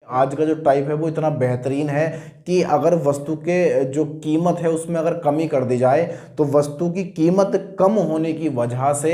आज का जो टाइप है वो इतना बेहतरीन है कि अगर वस्तु के जो कीमत है उसमें अगर कमी कर दी जाए तो वस्तु की कीमत कम होने की वजह से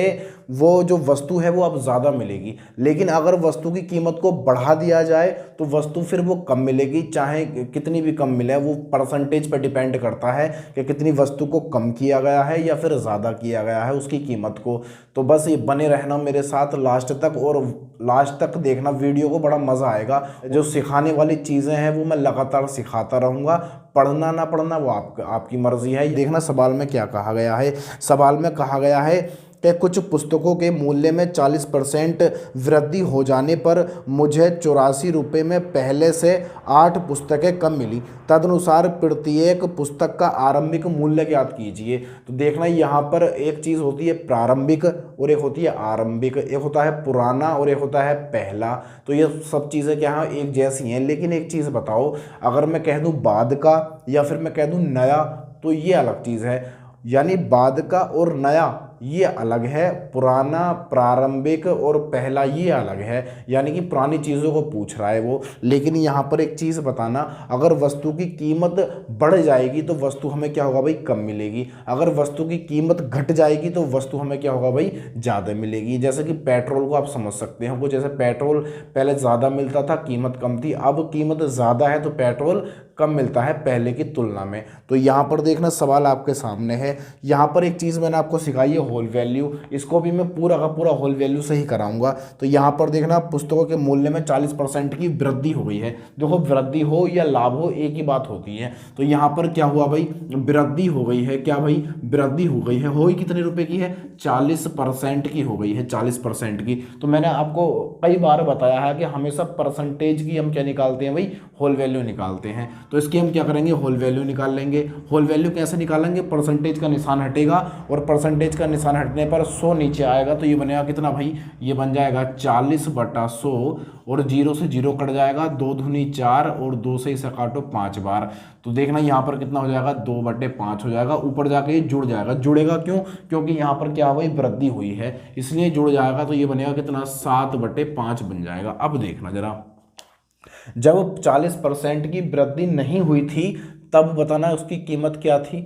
वो जो वस्तु है वो अब ज़्यादा मिलेगी। लेकिन अगर वस्तु की कीमत को बढ़ा दिया जाए तो वस्तु फिर वो कम मिलेगी, चाहे कितनी भी कम मिले। वो परसेंटेज पर डिपेंड करता है कि कितनी वस्तु को कम किया गया है या फिर ज़्यादा किया गया है उसकी कीमत को। तो बस ये बने रहना मेरे साथ लास्ट तक, और लास्ट तक देखना वीडियो को, बड़ा मज़ा आएगा। जो सिखाने वाली चीज़ें हैं वो मैं लगातार सिखाता रहूँगा। पढ़ना ना पढ़ना वो आपकी मर्ज़ी है। देखना सवाल में क्या कहा गया है। सवाल में कहा गया है कि कुछ पुस्तकों के मूल्य में 40% वृद्धि हो जाने पर मुझे 84 रुपये में पहले से 8 पुस्तकें कम मिली। तदनुसार प्रत्येक पुस्तक का आरंभिक मूल्य ज्ञात कीजिए। तो देखना यहाँ पर एक चीज़ होती है प्रारंभिक और एक होती है आरंभिक, एक होता है पुराना और एक होता है पहला। तो ये सब चीज़ें क्या हैं, एक जैसी हैं। लेकिन एक चीज़ बताओ, अगर मैं कह दूँ बाद का या फिर मैं कह दूँ नया, तो ये अलग चीज़ है। यानी बाद का और नया ये अलग है, पुराना, प्रारंभिक और पहला ये अलग है। यानी कि पुरानी चीज़ों को पूछ रहा है वो। लेकिन यहाँ पर एक चीज़ बताना, अगर वस्तु की कीमत बढ़ जाएगी तो वस्तु हमें क्या होगा भाई, कम मिलेगी। अगर वस्तु की कीमत घट जाएगी तो वस्तु हमें क्या होगा भाई, ज़्यादा मिलेगी। जैसे कि पेट्रोल को आप समझ सकते हैं, वो जैसे पेट्रोल पहले ज़्यादा मिलता था, कीमत कम थी, अब कीमत ज़्यादा है तो पेट्रोल कम मिलता है पहले की तुलना में। तो यहाँ पर देखना सवाल आपके सामने है। यहाँ पर एक चीज़ मैंने आपको सिखाई है होल वैल्यू, इसको भी मैं पूरा का पूरा होल वैल्यू से ही कराऊंगा। तो यहाँ पर देखना पुस्तकों के मूल्य में 40% की वृद्धि हो गई है। देखो वृद्धि हो या लाभ हो एक ही बात होती है। तो यहाँ पर क्या हुआ भाई, वृद्धि हो गई है। क्या भाई, वृद्धि हो गई है। हो ही कितने रुपए की है, 40% की हो गई है, 40% की। तो मैंने आपको कई बार बताया है कि हमेशा परसेंटेज की हम क्या निकालते हैं भाई, होल वैल्यू निकालते हैं। तो इसकी हम क्या करेंगे, होल वैल्यू निकाल लेंगे। होल वैल्यू कैसे निकालेंगे, परसेंटेज का निशान हटेगा और परसेंटेज का निशान हटने पर 100 नीचे आएगा तो ये बनेगा कितना भाई, ये बन जाएगा 40/100 और 0 से 0 कट जाएगा, 2 दूनी 4 और 2 से इसे काटो 5 बार। तो देखना यहाँ पर कितना हो जाएगा, 2/5 हो जाएगा। ऊपर जाके ये जुड़ जाएगा। जुड़ेगा क्यों, क्योंकि यहाँ पर क्या हुआ, वृद्धि हुई है इसलिए जुड़ जाएगा। तो ये बनेगा कितना, 7/5 बन जाएगा। अब देखना जरा, जब 40% की वृद्धि नहीं हुई थी तब बताना उसकी कीमत क्या थी,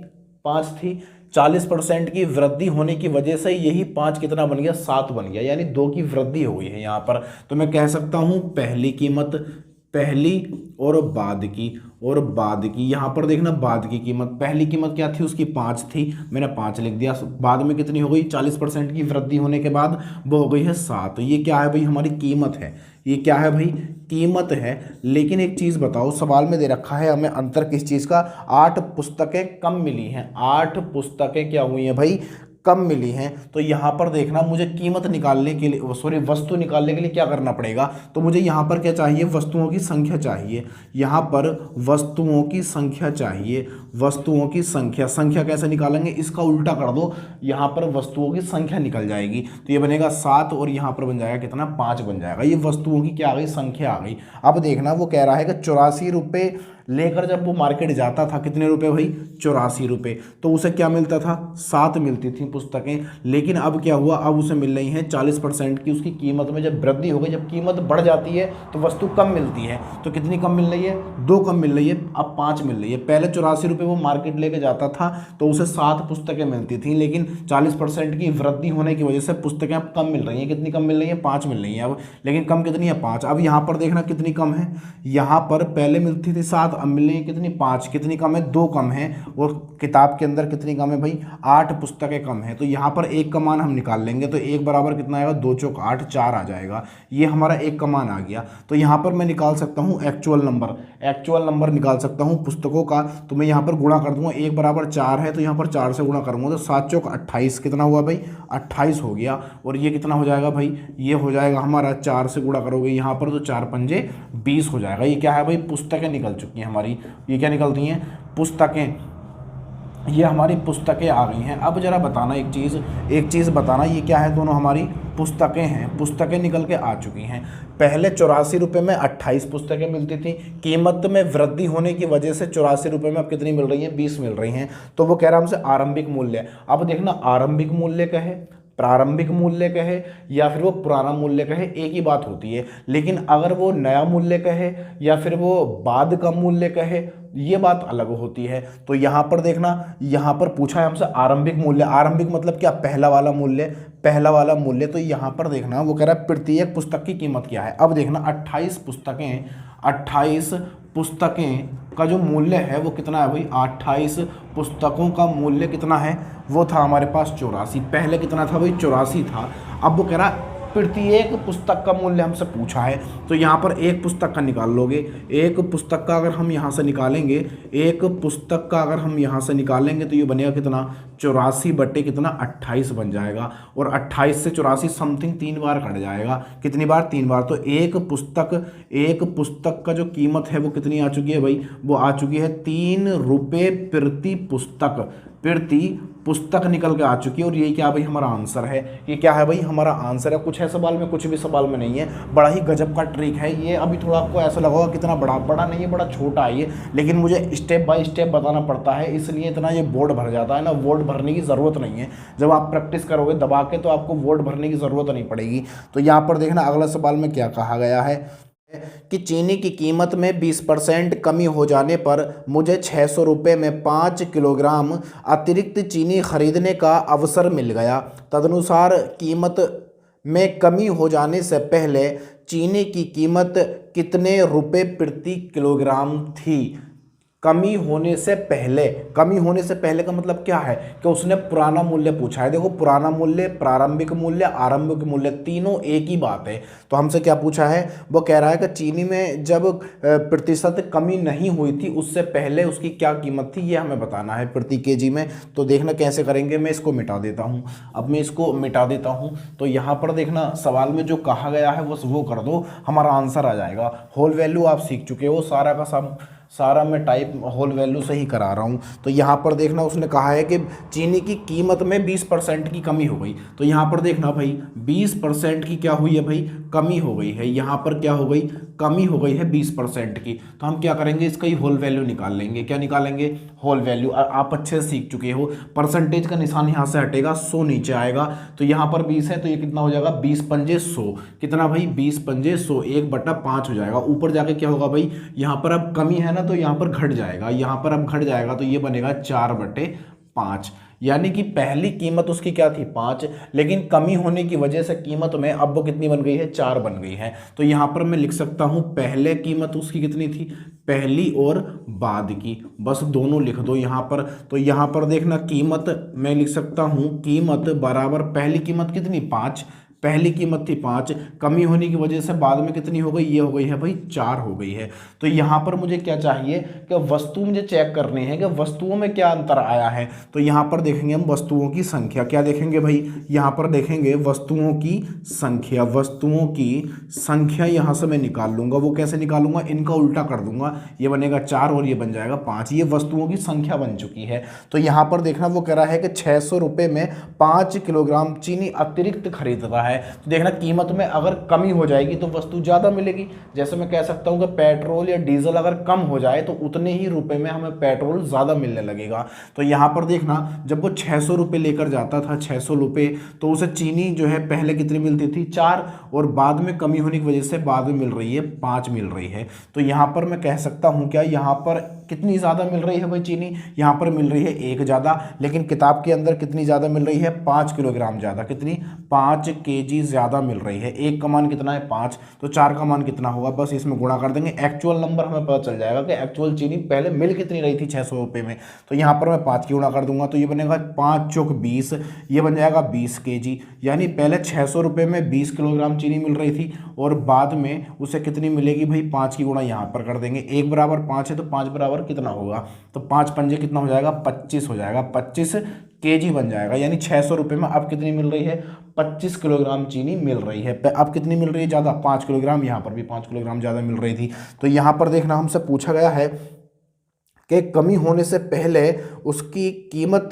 5 थी। 40% की वृद्धि होने की वजह से यही 5 कितना बन गया, 7 बन गया। यानी 2 की वृद्धि हो गई है यहाँ पर। तो मैं कह सकता हूँ पहली कीमत, पहली और बाद की, और बाद की। यहाँ पर देखना बाद की कीमत, पहली कीमत क्या थी उसकी, 5 थी, मैंने 5 लिख दिया। बाद में कितनी हो गई, 40% की वृद्धि होने के बाद वो हो गई है 7। तो ये क्या है भाई, हमारी कीमत है। ये क्या है भाई, कीमत है। लेकिन एक चीज़ बताओ, सवाल में दे रखा है हमें अंतर किस चीज़ का, 8 पुस्तकें कम मिली हैं। 8 पुस्तकें क्या हुई हैं भाई, कम मिली हैं। तो यहाँ पर देखना, मुझे कीमत निकालने के लिए, सॉरी वस्तु निकालने के लिए क्या करना पड़ेगा, तो मुझे यहाँ पर क्या चाहिए, वस्तुओं की संख्या चाहिए। यहाँ पर वस्तुओं की संख्या चाहिए। वस्तुओं की संख्या, संख्या कैसे निकालेंगे, इसका उल्टा कर दो, यहाँ पर वस्तुओं की संख्या निकल जाएगी। तो ये बनेगा 7 और यहाँ पर बन जाएगा कितना, 5 बन जाएगा। ये वस्तुओं की क्या आ गई, संख्या आ गई। अब देखना वो कह रहा है कि 84 रुपये लेकर जब वो मार्केट जाता था, कितने रुपए भाई, 84 रुपये, तो उसे क्या मिलता था, 7 मिलती थी पुस्तकें। लेकिन अब क्या हुआ, अब उसे मिल रही हैं 40% की। उसकी कीमत में जब वृद्धि हो गई, जब कीमत बढ़ जाती है तो वस्तु कम मिलती है। तो कितनी कम मिल रही है, 2 कम मिल रही है, अब 5 मिल रही है। पहले 84 रुपये वो मार्केट लेके जाता था तो उसे 7 पुस्तकें मिलती थी, लेकिन 40% की वृद्धि होने की वजह से पुस्तकें अब कम मिल रही हैं। कितनी कम मिल रही है, 5 मिल रही हैं अब, लेकिन कम कितनी है, 5। अब यहाँ पर देखना कितनी कम है, यहाँ पर पहले मिलती थी 7, अब मिल रही है कितनी, 5। कितनी कम है, 2 कम है। और किताब के अंदर कितनी कम है भाई, 8 पुस्तकें कम है। तो यहाँ पर 1 का मान हम निकाल लेंगे, तो 1 बराबर कितना आएगा, 2 चौक 8, 4 आ जाएगा। ये हमारा 1 का मान आ गया। तो यहाँ पर मैं निकाल सकता हूँ एक्चुअल नंबर, एक्चुअल नंबर निकाल सकता हूँ पुस्तकों का। तो मैं यहाँ पर गुणा कर दूंगा, 1 बराबर 4 है तो यहाँ पर 4 से गुणा करूँगा, तो 7 चौक 28 कितना हुआ भाई, 28 हो गया। और ये कितना हो जाएगा भाई, ये हो जाएगा हमारा, 4 से गुणा करोगे यहाँ पर तो 4 पंजे 20 हो जाएगा। ये क्या है भाई, पुस्तकें निकल चुकी हैं हमारी। ये क्या निकलती हैं, पुस्तकें। ये हमारी पुस्तकें आ गई हैं। अब जरा बताना एक चीज़ बताना, ये क्या है, दोनों हमारी पुस्तकें हैं। पुस्तकें निकल के आ चुकी हैं। पहले 84 रुपये में 28 पुस्तकें मिलती थी, कीमत में वृद्धि होने की वजह से 84 रुपये में अब कितनी मिल रही हैं, 20 मिल रही हैं। तो वो कह रहा है हमसे आरंभिक मूल्य। अब देखना आरंभिक मूल्य क्या है, प्रारंभिक मूल्य कहे या फिर वो पुराना मूल्य कहे, एक ही बात होती है। लेकिन अगर वो नया मूल्य कहे या फिर वो बाद का मूल्य कहे, ये बात अलग होती है। तो यहाँ पर देखना, यहाँ पर पूछा है हमसे आरंभिक मूल्य। आरंभिक मतलब क्या? पहला वाला मूल्य, पहला वाला मूल्य। तो यहाँ पर देखना वो कह रहा है प्रत्येक पुस्तक की कीमत क्या है। अब देखना 28 पुस्तकें का जो मूल्य है वो कितना है भाई? 28 पुस्तकों का मूल्य कितना है? वो था हमारे पास 84। पहले कितना था भाई? 84 था। अब वो कह रहा है प्रत्येक पुस्तक का मूल्य हमसे पूछा है। तो यहाँ पर एक पुस्तक का निकाल लोगे, एक पुस्तक का अगर हम यहाँ से निकालेंगे, एक पुस्तक का अगर हम यहाँ से निकालेंगे तो ये बनेगा कितना? 84 बटे कितना? 28 बन जाएगा। और 28 से 84 समथिंग 3 बार कट जाएगा। कितनी बार? 3 बार। तो एक पुस्तक का जो कीमत है वो कितनी आ चुकी है भाई? वो आ चुकी है 3 रुपये प्रति पुस्तक निकल के आ चुकी है। और ये क्या भाई? हमारा आंसर है। ये क्या है भाई? हमारा आंसर है। कुछ है सवाल में, कुछ भी सवाल में नहीं है। बड़ा ही गजब का ट्रिक है ये। अभी थोड़ा आपको ऐसा लगा कितना बड़ा नहीं है, बड़ा छोटा है ये, लेकिन मुझे स्टेप बाय स्टेप बताना पड़ता है, इसलिए इतना ये बोर्ड भर जाता है ना। बोर्ड भरने की ज़रूरत नहीं है, जब आप प्रैक्टिस करोगे दबा के तो आपको बोर्ड भरने की ज़रूरत नहीं पड़ेगी। तो यहाँ पर देखना अगला सवाल में क्या कहा गया है कि चीनी की कीमत में 20% कमी हो जाने पर मुझे 600 रुपये में 5 किलोग्राम अतिरिक्त चीनी खरीदने का अवसर मिल गया। तदनुसार कीमत में कमी हो जाने से पहले चीनी की कीमत कितने रुपए प्रति किलोग्राम थी? कमी होने से पहले का मतलब क्या है कि उसने पुराना मूल्य पूछा है। देखो पुराना मूल्य, प्रारंभिक मूल्य, आरंभिक मूल्य तीनों एक ही बात है। तो हमसे क्या पूछा है? वो कह रहा है कि चीनी में जब प्रतिशत कमी नहीं हुई थी उससे पहले उसकी क्या कीमत थी, ये हमें बताना है प्रति केजी में। तो देखना कैसे करेंगे। मैं इसको मिटा देता हूँ। अब मैं इसको मिटा देता हूँ। तो यहाँ पर देखना सवाल में जो कहा गया है वो कर दो, हमारा आंसर आ जाएगा। होल वैल्यू आप सीख चुके हो, सारा मैं टाइप होल वैल्यू से ही करा रहा हूँ। तो यहाँ पर देखना उसने कहा है कि चीनी की कीमत में 20% की कमी हो गई। तो यहाँ पर देखना भाई 20% की क्या हुई है भाई? कमी हो गई है। यहाँ पर क्या हो गई? कमी हो गई है 20% की। तो हम क्या करेंगे? इसका ही होल वैल्यू निकाल लेंगे। क्या निकालेंगे? Whole value. आप अच्छे से सीख चुके हो। परसेंटेज का निशान यहाँ से हटेगा, 100 नीचे आएगा। तो यहाँ पर 20 है तो ये कितना हो जाएगा? 20 पंजे 100। कितना भाई? 20 पंजे 100, 1/5 हो जाएगा। ऊपर जाके क्या होगा भाई? यहाँ पर अब कमी है ना तो यहाँ पर घट जाएगा, यहाँ पर अब घट जाएगा तो ये बनेगा 4/5। यानी कि पहली कीमत उसकी क्या थी? 5, लेकिन कमी होने की वजह से कीमत में अब वो कितनी बन गई है? 4 बन गई है। तो यहाँ पर मैं लिख सकता हूँ पहले कीमत उसकी कितनी थी? पहली और बाद की, बस दोनों लिख दो यहाँ पर। तो यहाँ पर देखना कीमत मैं लिख सकता हूँ कीमत बराबर पहली कीमत कितनी? 5। पहली कीमत थी 5, कमी होने की वजह से बाद में कितनी हो गई? ये हो गई है भाई 4 हो गई है। तो यहाँ पर मुझे क्या चाहिए कि वस्तु मुझे चेक करनी है कि वस्तुओं में क्या अंतर आया है। तो यहाँ पर देखेंगे हम वस्तुओं की संख्या। क्या देखेंगे भाई? यहाँ पर देखेंगे वस्तुओं की संख्या यहाँ से मैं निकाल लूंगा। वो कैसे निकालूंगा? इनका उल्टा कर दूंगा, ये बनेगा 4 और ये बन जाएगा 5। ये वस्तुओं की संख्या बन चुकी है। तो यहाँ पर देखना वो कह रहा है कि 600 रुपये में 5 किलोग्राम चीनी अतिरिक्त खरीद रहा है। तो देखना कीमत में अगर कमी हो जाएगी तो वस्तु ज़्यादा मिलेगी। जैसे मैं कह सकता हूँ कि पेट्रोल या डीजल अगर कम हो जाए तो उतने ही रुपए में हमें पेट्रोल ज़्यादा मिलने लगेगा। तो यहाँ पर देखना जब वो 600 रुपये लेकर जाता था, 600 रुपये, तो उसे चीनी जो है पहले कितनी मिलती थी? 4, और बाद में कमी होने की वजह से बाद में मिल रही है 5 मिल रही है। तो यहाँ पर मैं कह सकता हूँ क्या यहाँ पर कितनी ज़्यादा मिल रही है भाई चीनी? यहाँ पर मिल रही है 1 ज़्यादा, लेकिन किताब के अंदर कितनी ज़्यादा मिल रही है? 5 किलोग्राम ज़्यादा। कितनी? 5 केजी ज़्यादा मिल रही है। 1 का मान कितना है? 5। तो 4 का मान कितना होगा? बस इसमें गुणा कर देंगे, एक्चुअल नंबर हमें पता चल जाएगा कि एक्चुअल चीनी पहले मिल कितनी रही थी 600 रुपये में। तो यहाँ पर मैं 5 की गुणा कर दूंगा तो ये बनेगा 5 चौक 20, ये बन जाएगा 20 केजी। यानी पहले 600 रुपये में 20 किलोग्राम चीनी मिल रही थी और बाद में उसे कितनी मिलेगी भाई? 5 की गुणा यहाँ पर कर देंगे। 1 बराबर 5 है तो 5 बराबर कितना होगा? तो 5 पंजे कितना हो जाएगा? 25 हो जाएगा। 25 केजी बन जाएगा। यानी 600 रुपये में अब कितनी मिल रही है? 25 किलोग्राम चीनी मिल रही है। अब कितनी मिल रही है ज़्यादा? 5 किलोग्राम। यहाँ पर भी 5 किलोग्राम ज़्यादा मिल रही थी। तो यहाँ पर देखना हमसे पूछा गया है कि कमी होने से पहले उसकी कीमत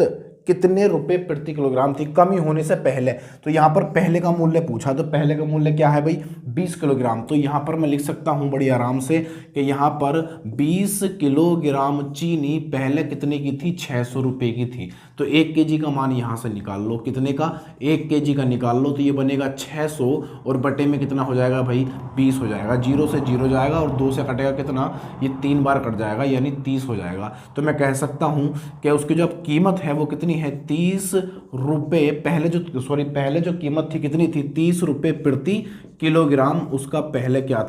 कितने रुपए प्रति किलोग्राम थी कमी होने से पहले। तो यहाँ पर पहले का मूल्य पूछा, तो पहले का मूल्य क्या है भाई 20 किलोग्राम। तो यहाँ पर मैं लिख सकता हूँ बड़ी आराम से कि यहाँ पर 20 किलोग्राम चीनी पहले कितने की थी 600 रुपये की थी। तो 1 केजी का मान यहाँ से निकाल लो, कितने का 1 केजी का निकाल लो, तो ये बनेगा 600 और बटे में कितना हो जाएगा भाई 20 हो जाएगा। 0 से 0 जाएगा और 2 से कटेगा कितना, ये 3 बार कट जाएगा यानी 30 हो जाएगा। तो मैं कह सकता हूँ कि उसकी जो कीमत है वो कितनी है 30 रुपये। पहले जो कीमत थी कितनी थी 30 रुपये प्रति किलोग्राम। उसका पहले क्या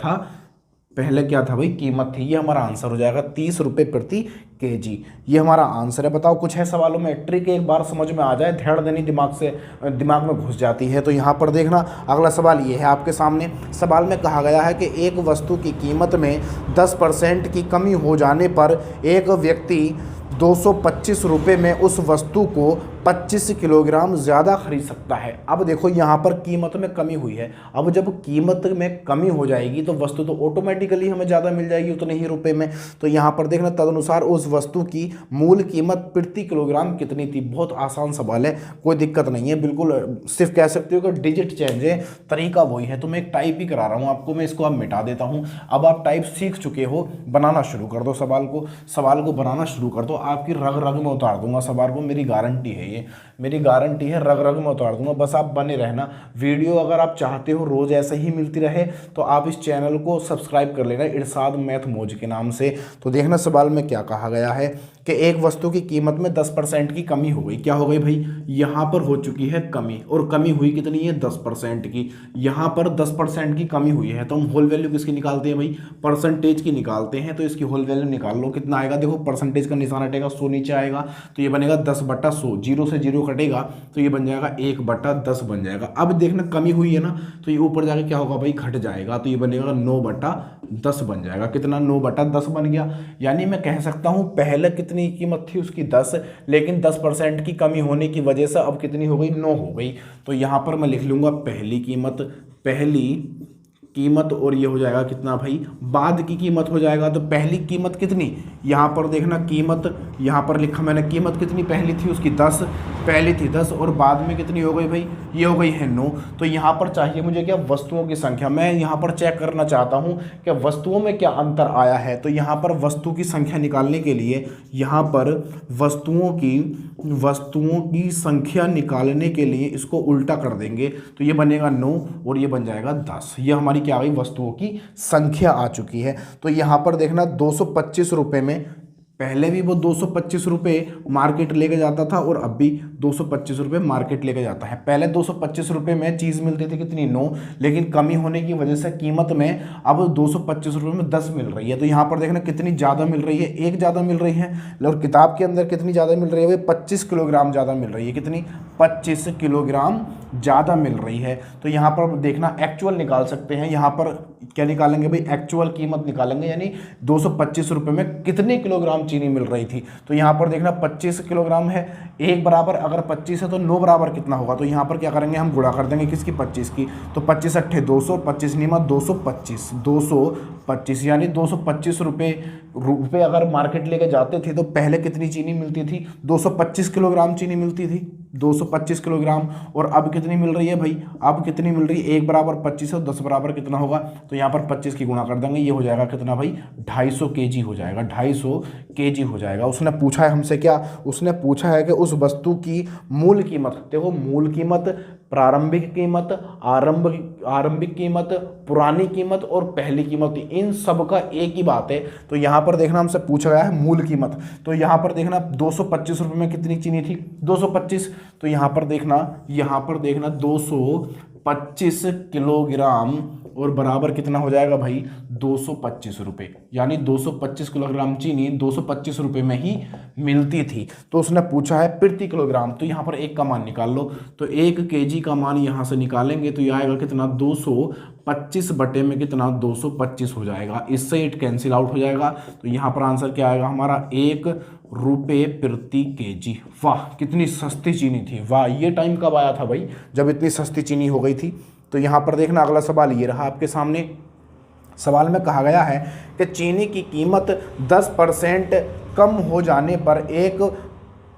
था भाई कीमत थी। ये हमारा आंसर हो जाएगा 30 रुपये प्रति केजी। ये हमारा आंसर है। बताओ कुछ है सवालों में ट्रिक एक बार समझ में आ जाए, ध्यान देनी दिमाग में घुस जाती है। तो यहाँ पर देखना अगला सवाल ये है आपके सामने। सवाल में कहा गया है कि एक वस्तु की कीमत में 10% की कमी हो जाने पर एक व्यक्ति 225 रुपये में उस वस्तु को 25 किलोग्राम ज़्यादा खरीद सकता है। अब देखो यहाँ पर कीमत में कमी हुई है। अब जब कीमत में कमी हो जाएगी तो वस्तु तो ऑटोमेटिकली हमें ज़्यादा मिल जाएगी उतने ही रुपए में। तो यहाँ पर देखना तदनुसार उस वस्तु की मूल कीमत प्रति किलोग्राम कितनी थी। बहुत आसान सवाल है, कोई दिक्कत नहीं है, बिल्कुल सिर्फ कह सकते हो कि डिजिट चेंज है, तरीका वही है। तो मैं एक टाइप ही करा रहा हूँ आपको, मैं इसको अब मिटा देता हूँ। अब आप टाइप सीख चुके हो, बनाना शुरू कर दो सवाल को बनाना शुरू कर दो। आपकी रग रग में उतार दूंगा सवाल को, मेरी गारंटी है, ये मेरी गारंटी है, रग रग में उतार दूंगा। बस आप बने रहना। वीडियो अगर आप चाहते हो रोज़ ऐसे ही मिलती रहे तो आप इस चैनल को सब्सक्राइब कर लेना इरशाद मैथ मौज के नाम से। तो देखना सवाल में क्या कहा गया है कि एक वस्तु की कीमत में 10% की कमी हो गई। क्या हो गई भाई, यहाँ पर हो चुकी है कमी, और कमी हुई कितनी है 10% की। यहाँ पर 10% की कमी हुई है तो हम होल वैल्यू किसकी निकालते हैं भाई, परसेंटेज की निकालते हैं। तो इसकी होल वैल्यू निकाल लो, कितना आएगा, देखो परसेंटेज का निशान हटेगा, 100 नीचे आएगा तो ये बनेगा 10/100। 0 से 0 कटेगा तो ये बन जाएगा 1/10 बन जाएगा। अब देखना कमी हुई है ना, तो ये ऊपर जाके क्या होगा भाई, घट जाएगा, तो ये बनेगा 9/10 बन जाएगा। कितना, 9/10 बन गया। यानी मैं कह सकता हूँ पहले कितनी कीमत थी उसकी 10, लेकिन 10% की कमी होने की वजह से अब कितनी हो गई, 9 हो गई। तो यहाँ पर मैं लिख लूँगा पहली कीमत और ये हो जाएगा कितना भाई, बाद की कीमत हो जाएगा। तो पहली कीमत कितनी, यहाँ पर देखना कीमत, यहाँ पर लिखा मैंने कीमत कितनी पहली थी उसकी 10, पहली थी 10 और बाद में कितनी हो गई भाई, ये हो गई है 9। तो यहाँ पर चाहिए मुझे क्या, वस्तुओं की संख्या। मैं यहाँ पर चेक करना चाहता हूँ कि वस्तुओं में क्या अंतर आया है। तो यहाँ पर वस्तु की संख्या निकालने के लिए, यहाँ पर वस्तुओं की संख्या निकालने के लिए इसको उल्टा कर देंगे तो ये बनेगा 9 और ये बन जाएगा 10। ये हमारी क्या आ गई, वस्तुओं की संख्या आ चुकी है। तो यहाँ पर देखना 225 रुपये में, पहले भी वो 225 रुपये मार्केट लेके जाता था और अब भी 225 रुपये मार्केट लेके जाता है। पहले 225 रुपये में चीज़ मिलती थी कितनी, 9, लेकिन कमी होने की वजह से कीमत में अब 225 रुपये में 10 मिल रही है। तो यहाँ पर देखना कितनी ज़्यादा मिल रही है, एक ज़्यादा मिल रही है। और किताब के अंदर कितनी ज़्यादा मिल रही है भाई, 25 किलोग्राम ज़्यादा मिल रही है। कितनी, 25 किलोग्राम ज़्यादा मिल रही है। तो यहाँ पर देखना एक्चुअल निकाल सकते हैं। यहाँ पर क्या निकालेंगे भाई, एक्चुअल कीमत निकालेंगे, यानी 225 रुपये में कितने किलोग्राम चीनी मिल रही थी। तो यहाँ पर देखना 25 किलोग्राम है, 1 बराबर अगर 25 है तो 9 बराबर कितना होगा। तो यहाँ पर क्या करेंगे, हम गुणा कर देंगे किसकी, 25 की। तो 25 अट्ठे 200, 25 निमा 225 यानी 225 रुपये अगर मार्केट लेके जाते थे तो पहले कितनी चीनी मिलती थी, 225 किलोग्राम चीनी मिलती थी, 225 किलोग्राम। और अब कितनी मिल रही है भाई, अब कितनी मिल रही है, 1 बराबर 25 और 10 बराबर कितना होगा। तो यहाँ पर 25 की गुणा कर देंगे, ये हो जाएगा कितना भाई, 250 केजी हो जाएगा, 250 केजी हो जाएगा। उसने पूछा है हमसे क्या, उसने पूछा है कि उस वस्तु की मूल कीमत, देखो मूल कीमत, प्रारंभिक कीमत, आरंभिक कीमत, पुरानी कीमत और पहली कीमत, इन सब का एक ही बात है। तो यहाँ पर देखना हमसे पूछा गया है मूल कीमत। तो यहाँ पर देखना 225 रुपये में कितनी चीनी थी, 225। तो यहाँ पर देखना 225 किलोग्राम और बराबर कितना हो जाएगा भाई, 225 रुपये। यानी 225 किलोग्राम चीनी 225 रुपये में ही मिलती थी। तो उसने पूछा है प्रति किलोग्राम, तो यहाँ पर 1 का मान निकाल लो। तो 1 केजी का मान यहाँ से निकालेंगे तो ये आएगा कितना, 225 बटे में कितना, 225 हो जाएगा। इससे इट कैंसिल आउट हो जाएगा। तो यहाँ पर आंसर क्या आएगा हमारा, 1 रुपये प्रति केजी। वाह कितनी सस्ती चीनी थी, वाह। ये टाइम कब आया था भाई, जब इतनी सस्ती चीनी हो गई थी। तो यहाँ पर देखना अगला सवाल ये रहा आपके सामने। सवाल में कहा गया है कि चीनी की कीमत 10% कम हो जाने पर एक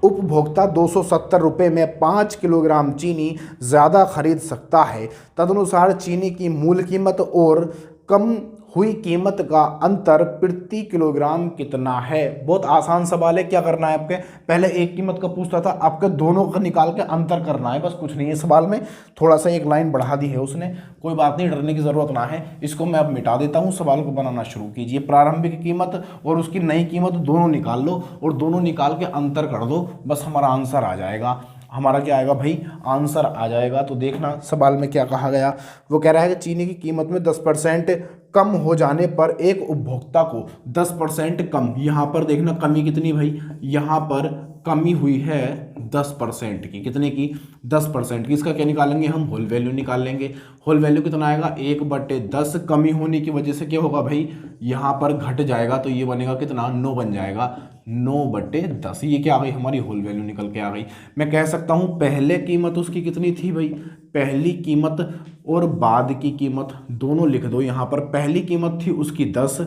उपभोक्ता 270 रुपये में 5 किलोग्राम चीनी ज़्यादा खरीद सकता है। तदनुसार चीनी की मूल कीमत और कम हुई कीमत का अंतर प्रति किलोग्राम कितना है। बहुत आसान सवाल है। क्या करना है आपके, पहले एक कीमत का पूछता था, आपके दोनों का निकाल के अंतर करना है, बस कुछ नहीं है। सवाल में थोड़ा सा एक लाइन बढ़ा दी है उसने, कोई बात नहीं, डरने की ज़रूरत ना है। इसको मैं अब मिटा देता हूँ, सवाल को बनाना शुरू कीजिए। प्रारंभिक कीमत और उसकी नई कीमत दोनों निकाल लो और दोनों निकाल के अंतर कर दो, बस हमारा आंसर आ जाएगा। हमारा क्या आएगा भाई, आंसर आ जाएगा। तो देखना सवाल में क्या कहा गया, वो कह रहा है कि चीनी की कीमत में 10% कम हो जाने पर एक उपभोक्ता को 10% कम, यहाँ पर देखना कमी कितनी भाई, यहाँ पर कमी हुई है 10% की। कितने की, 10% की। इसका क्या निकालेंगे हम, होल वैल्यू निकाल लेंगे। होल वैल्यू कितना आएगा, 1/10। कमी होने की वजह से क्या होगा भाई, यहाँ पर घट जाएगा, तो ये बनेगा कितना, 9 बन जाएगा, 9/10। ये क्या आ गई, हमारी होल वैल्यू निकल के आ गई। मैं कह सकता हूँ पहले कीमत उसकी कितनी थी भाई, पहली कीमत और बाद की कीमत दोनों लिख दो यहाँ पर। पहली कीमत थी उसकी 10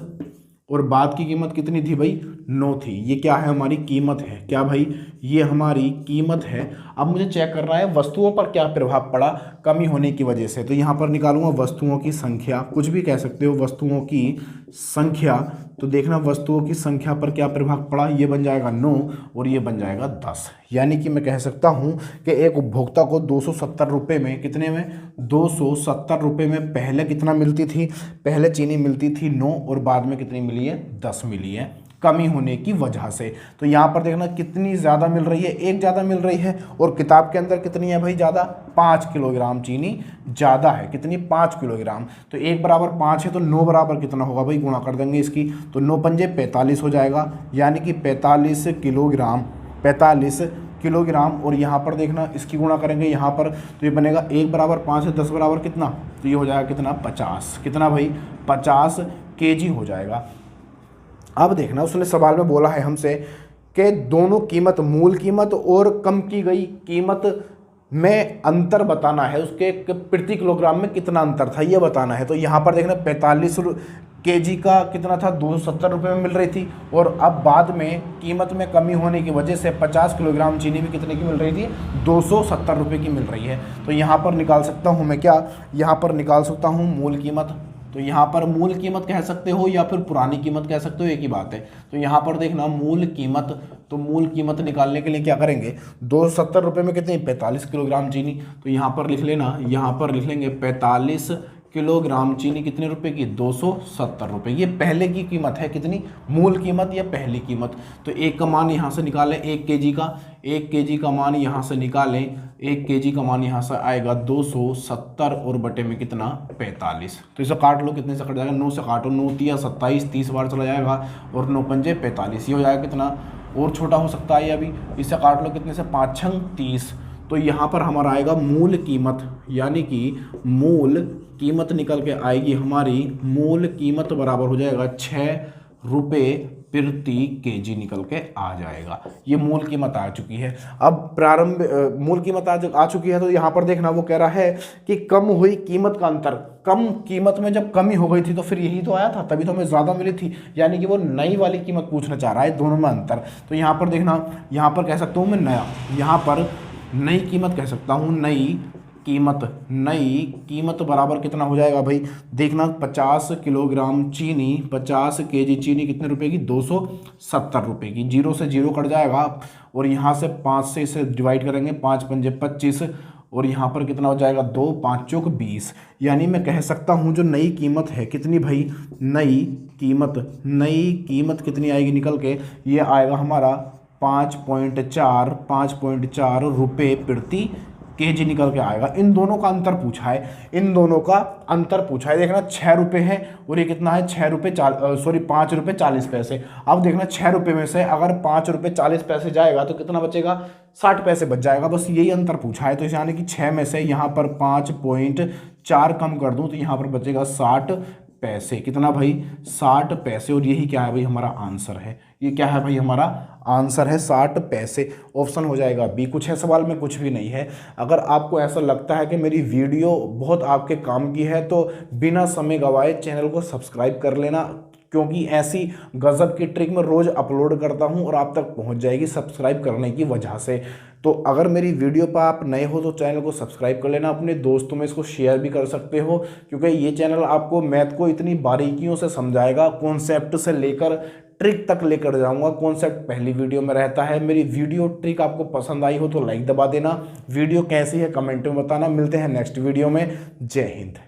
और बाद की कीमत कितनी थी भाई, 9 थी। ये क्या है, हमारी कीमत है। क्या भाई, ये हमारी कीमत है। अब मुझे चेक करना है वस्तुओं पर क्या प्रभाव पड़ा कमी होने की वजह से। तो यहाँ पर निकालूंगा वस्तुओं की संख्या, कुछ भी कह सकते हो, वस्तुओं की संख्या। तो देखना वस्तुओं की संख्या पर क्या प्रभाव पड़ा, ये बन जाएगा 9 और ये बन जाएगा 10। यानी कि मैं कह सकता हूँ कि एक उपभोक्ता को 270 रुपये में, कितने में, 270 रुपये में पहले कितना मिलती थी, पहले चीनी मिलती थी 9 और बाद में कितनी मिली है, 10 मिली है, कमी होने की वजह से। तो यहाँ पर देखना कितनी ज़्यादा मिल रही है, एक ज़्यादा मिल रही है। और किताब के अंदर कितनी है भाई ज़्यादा, 5 किलोग्राम चीनी ज़्यादा है। कितनी, 5 किलोग्राम। तो 1 बराबर 5 है, तो 9 बराबर कितना होगा भाई, गुणा कर देंगे इसकी, तो 9 पंजे 45 हो जाएगा। यानी कि 45 किलोग्राम, 45 किलोग्राम। और यहाँ पर देखना इसकी गुणा करेंगे यहाँ पर, तो ये बनेगा 1 बराबर 5 है, 10 बराबर कितना, तो ये हो जाएगा कितना, 50। कितना भाई, 50 केजी हो जाएगा। अब देखना उसने सवाल में बोला है हमसे कि दोनों कीमत, मूल कीमत और कम की गई कीमत में अंतर बताना है, उसके प्रति किलोग्राम में कितना अंतर था ये बताना है। तो यहाँ पर देखना 45 केजी का कितना था, 270 रुपये में मिल रही थी, और अब बाद में कीमत में कमी होने की वजह से 50 किलोग्राम चीनी भी कितने की मिल रही थी, 270 रुपये की मिल रही है। तो यहाँ पर निकाल सकता हूँ मैं क्या, यहाँ पर निकाल सकता हूँ मूल कीमत। तो यहाँ पर मूल कीमत कह सकते हो या फिर पुरानी कीमत कह सकते हो, एक ही बात है। तो यहाँ पर देखना मूल कीमत, तो मूल कीमत निकालने के लिए क्या करेंगे, 270 रुपये में कितनी, 45 किलोग्राम चीनी। तो यहाँ पर लिख लेना, यहाँ पर लिख लेंगे 45 किलोग्राम चीनी कितने रुपए की, 270 रुपये। ये पहले की कीमत है, कितनी, मूल कीमत या पहली कीमत। तो एक का मान यहाँ से निकालें, 1 केजी का, 1 केजी का मान यहाँ से निकालें, 1 केजी का मान यहाँ से आएगा 270 और बटे में कितना, 45। तो इसे काट लो, कितने से कट जाएगा, 9 से काटो, 9 तिया 27, 30 बार चला जाएगा, और 9 पंजे 45। ये हो जाएगा कितना, और छोटा हो सकता है अभी, इसे काट लो, कितने से, 5 छंग 30। तो यहाँ पर हमारा आएगा मूल कीमत, यानी कि मूल कीमत निकल के आएगी हमारी, मूल कीमत बराबर हो जाएगा 6 रुपये प्रति केजी निकल के आ जाएगा। ये मूल कीमत आ चुकी है। अब प्रारंभ मूल कीमत आ चुकी है, तो यहाँ पर देखना वो कह रहा है कि कम हुई कीमत का अंतर, कम कीमत में जब कमी हो गई थी तो फिर यही तो आया था, तभी तो हमें ज़्यादा मिली थी। यानी कि वो नई वाली कीमत पूछना चाह रहा है, दोनों में अंतर। तो यहाँ पर देखना, यहाँ पर कह सकता हूँ मैं नया, यहाँ पर नई कीमत कह सकता हूँ, नई कीमत बराबर कितना हो जाएगा भाई, देखना 50 किलोग्राम चीनी, 50 केजी चीनी कितने रुपए की, 270 रुपये की। 0 से 0 कट जाएगा और यहाँ से 5 से इसे डिवाइड करेंगे, 5 पंजे 25 और यहाँ पर कितना हो जाएगा, 2 5 चौक 20। यानी मैं कह सकता हूँ जो नई कीमत है, कितनी भाई, नई कीमत कितनी आएगी निकल के, ये आएगा हमारा 5.4 रुपये प्रति केजी निकल के आएगा। इन दोनों का अंतर पूछा है, देखना 6 रुपये है और ये कितना है, 5 रुपये 40 पैसे। अब देखना 6 रुपये में से अगर 5 रुपये 40 पैसे जाएगा तो कितना बचेगा, 60 पैसे बच जाएगा, बस यही अंतर पूछा है। तो यानी कि 6 में से यहाँ पर 5.4 कम कर दूँ तो यहाँ पर बचेगा 60 पैसे। कितना भाई, 60 पैसे। और यही क्या है भाई, हमारा आंसर है। ये क्या है भाई, हमारा आंसर है 60 पैसे। ऑप्शन हो जाएगा बी। कुछ है सवाल में, कुछ भी नहीं है। अगर आपको ऐसा लगता है कि मेरी वीडियो बहुत आपके काम की है तो बिना समय गवाए चैनल को सब्सक्राइब कर लेना, क्योंकि ऐसी गजब की ट्रिक मैं रोज अपलोड करता हूं और आप तक पहुंच जाएगी सब्सक्राइब करने की वजह से। तो अगर मेरी वीडियो पर आप नए हो तो चैनल को सब्सक्राइब कर लेना, अपने दोस्तों में इसको शेयर भी कर सकते हो, क्योंकि ये चैनल आपको मैथ को इतनी बारीकियों से समझाएगा, कॉन्सेप्ट से लेकर ट्रिक तक लेकर जाऊंगा। कॉन्सेप्ट पहली वीडियो में रहता है। मेरी वीडियो ट्रिक आपको पसंद आई हो तो लाइक दबा देना, वीडियो कैसी है कमेंट में बताना। मिलते हैं नेक्स्ट वीडियो में। जय हिंद।